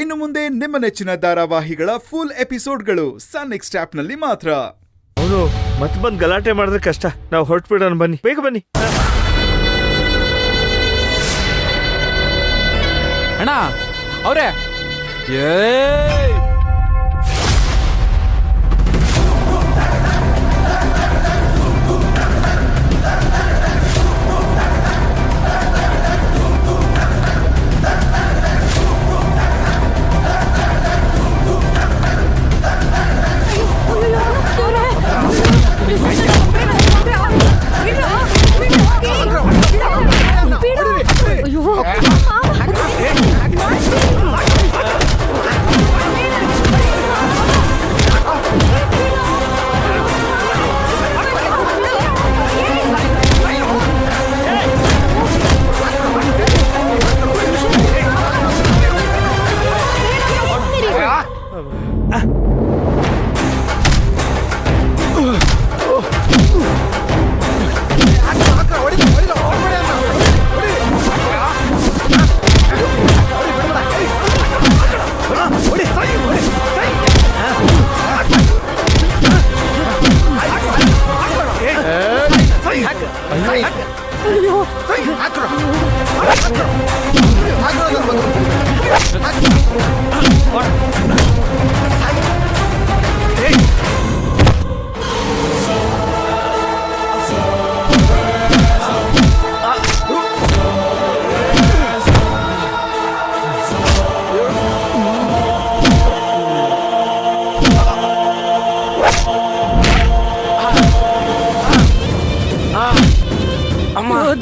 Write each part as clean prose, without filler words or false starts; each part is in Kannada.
ಇನ್ನು ಮುಂದೆ ನಿಮ್ಮ ನೆಚ್ಚಿನ ಧಾರಾವಾಹಿಗಳ ಫುಲ್ ಎಪಿಸೋಡ್ಗಳು ಸನ್ ನೆಕ್ಸ್ಟ್ ಆಪ್ನಲ್ಲಿ ಮಾತ್ರ. ಅವನು ಮತ್ತೆ ಬಂದು ಗಲಾಟೆ ಮಾಡಿದ್ರೆ ಕಷ್ಟ. ನಾವು ಹೊರಟ್ಬಿಡೋಣ, ಬನ್ನಿ, ಬೇಗ ಬನ್ನಿ. ಅಣ್ಣ ಅವ್ರೆ,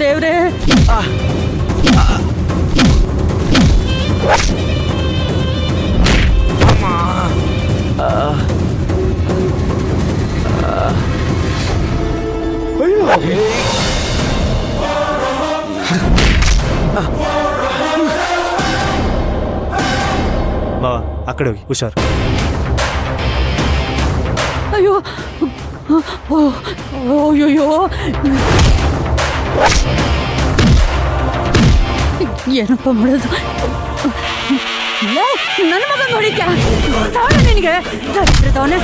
ದೇವ್ರೆ, ಮಾವ ಆ ಕಡೆ ಹೋಗಿ, ಹುಷಾರ್. ಅಯ್ಯೋ ಅಯ್ಯೋ, ಏನಪ್ಪ ಮಾಡೋದು? ನನ್ನ ಮಗ ನೋಡಿದ್ಯಾ? ನಿನಗೆ ತವನೆ.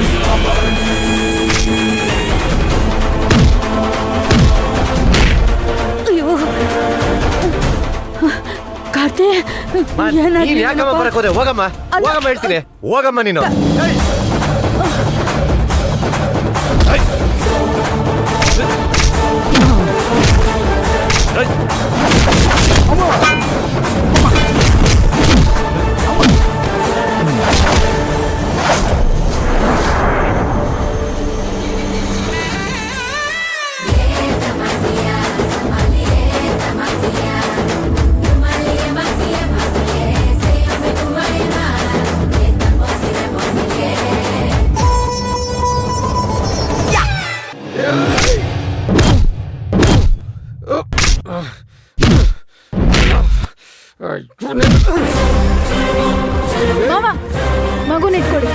ಅಯ್ಯೋ ಕಾರ್ತಿ, ಯಾಕಮ್ಮ ಬರಕ್ ಹೋದೆ? ಹೋಗಮ್ಮ, ಹೋಗಮ್ಮ ಹೇಳ್ತೀನಿ, ಹೋಗಮ್ಮ ನೀನು. ಮಾವ, ಮಗುನ ಇಟ್ಕೊಡಿ,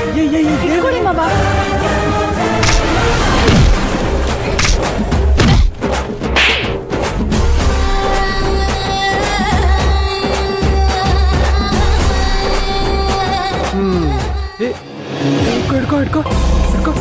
ಇಟ್ಕೊಡಿ ಮಾವ. ಇಟ್ಕೋ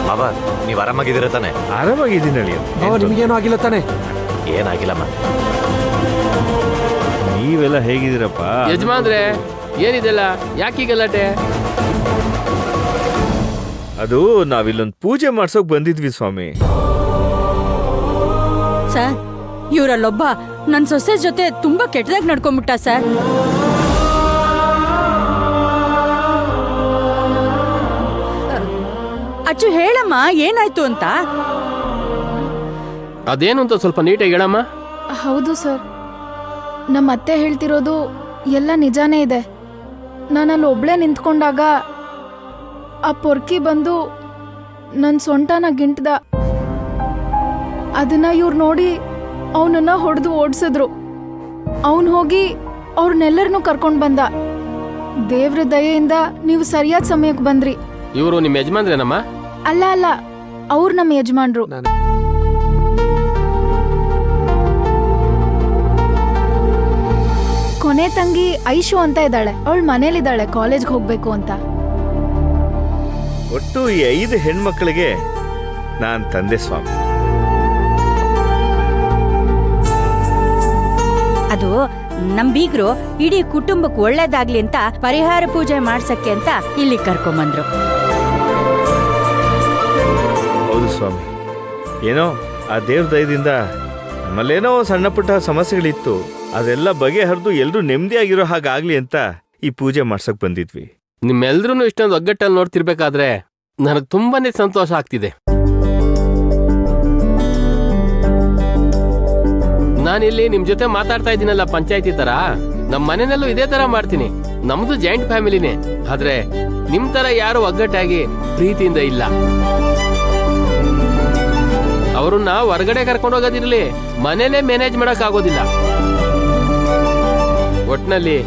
ಮಾವ, ನೀವು ಆರಾಮಾಗಿದ್ದೀರ ತಾನೆ? ಆರಾಮಾಗಿದ್ದೀನಿ ಅಳಿಯ. ನಿಮ್ಗೇನು ಆಗಿಲ್ಲ ತಾನೆ? ಏನಾಗಿಲ್ಲಮ್ಮ. ನೀವೆಲ್ಲ ಹೇಗಿದ್ದೀರಪ್ಪ? ಯಜಮಾನ್ರೆ, ಏನಿದೆಲ್ಲ? ಯಾಕೀ ಗಲಾಟೆ? ಅದು ನಾವಿಲ್ಲೊಂದು ಪೂಜೆ ಮಾಡ್ಸೋಕ್ ಬಂದಿದ್ವಿ ಸ್ವಾಮಿ. ಸರ್, ಇವರಲ್ಲೊಬ್ಬ ನನ್ನ ಸೊಸೆ ಜೊತೆ ತುಂಬಾ ಕೆಟ್ಟದಾಗಿ ನಡ್ಕೊಂಡ್ಬಿಟ್ಟ ಸರ್. ಅಚ್ಚು ಹೇಳಮ್ಮ, ಏನಾಯ್ತು ಅಂತ. ಅದೇನು ಅಂತ ಸ್ವಲ್ಪ ನೀಟಾಗಿ ಹೇಳಮ್ಮ. ಹೌದು ಸರ್, ನಮ್ಮ ಅತ್ತೆ ಹೇಳ್ತಿರೋದು ಎಲ್ಲ ನಿಜಾನೇ ಇದೆ. ನಾನಲ್ಲಿ ಒಬ್ಳೆ ನಿಂತ್ಕೊಂಡಾಗ ಆ ಪೊರ್ಕಿ ಬಂದು ನನ್ನ ಸೊಂಟನ ಗಿಂಟ್ದ. ಅದನ್ನ ಇವ್ರು ನೋಡಿ ಅವನನ್ನ ಹೊಡೆದು ಓಡಿಸಿದ್ರು. ಅವನು ಹೋಗಿ ಅವ್ರನ್ನೆಲ್ಲರನ್ನೂ ಕರ್ಕೊಂಡು ಬಂದ. ದೇವ್ರ ದಯೆಯಿಂದ ನೀವು ಸರಿಯಾದ ಸಮಯಕ್ಕೆ ಬಂದ್ರಿ. ಇವರು ನಿಮ್ಮ ಯಜಮಾನ್ರೇನಮ್ಮ? ಅಲ್ಲ ಅಲ್ಲ, ಅವ್ರು ನಮ್ಮ ಯಜಮಾನ್ರು. ಕೊನೆ ತಂಗಿ ಐಶು ಅಂತ ಇದ್ದಾಳೆ. ಅವಳು ಮನೇಲಿದ್ದಾಳೆ, ಕಾಲೇಜ್ಗೆ ಹೋಗ್ಬೇಕು ಅಂತ. ಒಟ್ಟು ಈ 5 ಹೆಣ್ಮಕ್ಳಿಗೆ ನಾನ್ ತಂದೆ ಸ್ವಾಮಿ. ಅದು ನಮ್ ಬೀಗ್ರು ಇಡೀ ಕುಟುಂಬಕ್ಕೆ ಒಳ್ಳೇದಾಗ್ಲಿ ಅಂತ ಪರಿಹಾರ ಪೂಜೆ ಮಾಡ್ಸಕ್ಕೆ ಅಂತ ಇಲ್ಲಿ ಕರ್ಕೊಂಬಂದ್ರು. ಹೌದು ಸ್ವಾಮಿ, ಏನೋ ಆ ದೇವ್ರ ದಯದಿಂದ ನಮ್ಮಲ್ಲೇನೋ ಸಣ್ಣ ಪುಟ್ಟ ಸಮಸ್ಯೆಗಳಿತ್ತು, ಅದೆಲ್ಲ ಬಗೆಹರಿದು ಎಲ್ರೂ ನೆಮ್ಮದಿಯಾಗಿರೋ ಹಾಗಾಗ್ಲಿ ಅಂತ ಈ ಪೂಜೆ ಮಾಡ್ಸಕ್ ಬಂದಿದ್ವಿ. ನಿಮ್ಮೆಲ್ರೂ ಇಷ್ಟೊಂದು ಒಗ್ಗಟ್ಟಲ್ಲಿ ನೋಡ್ತಿರ್ಬೇಕಾದ್ರೆ ನನಗೆ ತುಂಬಾನೇ ಸಂತೋಷ ಆಗ್ತಿದೆ. ನಾನಿಲ್ಲಿ ನಿಮ್ ಜೊತೆ ಮಾತಾಡ್ತಾ ಇದ್ದೀನಲ್ಲ ಪಂಚಾಯತಿ ತರ, ನಮ್ ಮನೆಯಲ್ಲೂ ಇದೇ ತರ ಮಾಡ್ತೀನಿ. ನಮ್ದು ಜಾಯಿಂಟ್ ಫ್ಯಾಮಿಲಿನೇ, ಆದ್ರೆ ನಿಮ್ ತರ ಯಾರು ಒಗ್ಗಟ್ಟಾಗಿ ಪ್ರೀತಿಯಿಂದ ಇಲ್ಲ. ಅವ್ರನ್ನ ಹೊರಗಡೆ ಕರ್ಕೊಂಡು ಹೋಗೋದಿರ್ಲಿ, ಮನೇಲೆ ಮ್ಯಾನೇಜ್ ಮಾಡಕ್ ಆಗೋದಿಲ್ಲ. ಒಟ್ನಲ್ಲಿ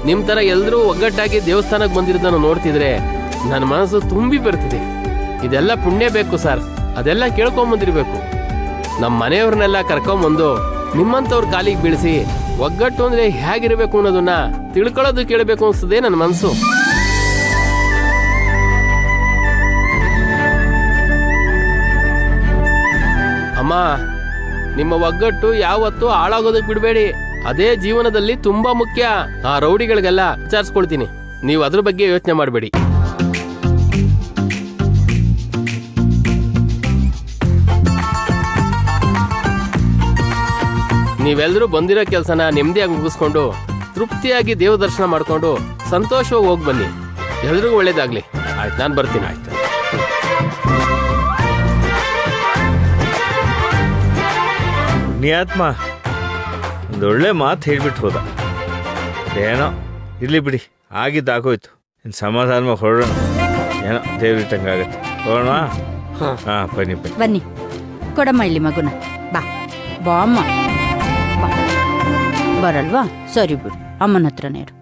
ನಿಮ್ ತರ ಎಲ್ರೂ ಒಗ್ಗಟ್ಟಾಗಿ ದೇವಸ್ಥಾನಕ್ಕೆ ಬಂದಿರೋದನ್ನ ನೋಡ್ತಿದ್ರೆ ನನ್ನ ಮನಸ್ಸು ತುಂಬಿ ಬರ್ತಿದೆ. ಇದೆಲ್ಲ ಪುಣ್ಯ ಬೇಕು ಸರ್, ಅದೆಲ್ಲ ಕೇಳ್ಕೊಂಬಂದಿರ್ಬೇಕು. ನಮ್ಮ ಮನೆಯವ್ರನ್ನೆಲ್ಲ ಕರ್ಕೊಂಬಂದು ನಿಮ್ಮಂತವ್ರ ಕಾಲಿಗೆ ಬೀಳಿಸಿ ಒಗ್ಗಟ್ಟು ಅಂದ್ರೆ ಹೇಗಿರ್ಬೇಕು ಅನ್ನೋದನ್ನ ತಿಳ್ಕೊಳ್ಳೋದು ಕೇಳಬೇಕು ಅನ್ಸದೆ ನನ್ನ ಮನಸ್ಸು. ಅಮ್ಮ, ನಿಮ್ಮ ಒಗ್ಗಟ್ಟು ಯಾವತ್ತೂ ಹಾಳಾಗೋದಕ್ಕೆ ಬಿಡಬೇಡಿ. ಅದೇ ಜೀವನದಲ್ಲಿ ತುಂಬಾ ಮುಖ್ಯ. ಆ ರೌಡಿಗಳಿಗೆಲ್ಲ ವಿಚಾರಿಸ್ಕೊಳ್ತೀನಿ, ನೀವು ಅದ್ರ ಬಗ್ಗೆ ಯೋಚನೆ ಮಾಡಬೇಡಿ. ನೀವೆಲ್ಲರೂ ಬಂದಿರೋ ಕೆಲಸನ ನೆಮ್ಮದಿಯಾಗಿ ಮುಗಿಸ್ಕೊಂಡು ತೃಪ್ತಿಯಾಗಿ ದೇವ ದರ್ಶನ ಮಾಡ್ಕೊಂಡು ಸಂತೋಷವಾಗಿ ಹೋಗಿ ಬನ್ನಿ. ಎಲ್ರಿಗೂ ಒಳ್ಳೇದಾಗ್ಲಿ. ಆಯ್ತು, ನಾನು ಬರ್ತೀನಿ. ಆಯ್ತು. ಪುಣ್ಯಾತ್ಮ ಒಂದೊಳ್ಳೆ ಮಾತು ಹೇಳ್ಬಿಟ್ಟು ಹೋದ. ಏನೋ ಇರ್ಲಿ ಬಿಡಿ, ಆಗಿದ್ದಾಗೋಯ್ತು. ಇನ್ನು ಸಮಾಧಾನವಾಗಿ ಹೊರಡೋಣ. ಏನೋ ದೇವ್ರಿಟ್ಟಂಗಾಗತ್ತೆ. ಹೋಗೋಣ. ಹಾ, ಬನ್ನಿ ಬನ್ನಿ ಬನ್ನಿ, ಕೊಡಮ್ಮ ಇಲ್ಲಿ ಮಗುನ. ಬಾ ಬಾ ಅಮ್ಮ, ಬಾ. ಬರಲ್ವಾ? ಸರಿ ಬಿಡು, ಅಮ್ಮನ ಹತ್ರನೇ ಇರು.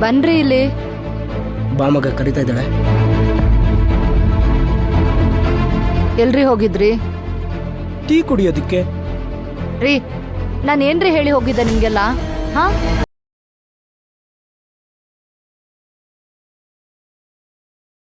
ಬನ್ರಿ ಇಲ್ಲಿ. ಬಾ ಮಗ, ಕರಿತಾ ಇದ್ದಾಳೆ. ಎಲ್ರಿ ಹೋಗಿದ್ರಿ? ಟೀ ಕುಡಿಯೋದಿಕ್ಕೆ. ರೀ, ನಾನೇನ್ರಿ ಹೇಳಿ ಹೋಗಿದ್ದೆ ನಿಮ್ಗೆಲ್ಲ? ಹಾ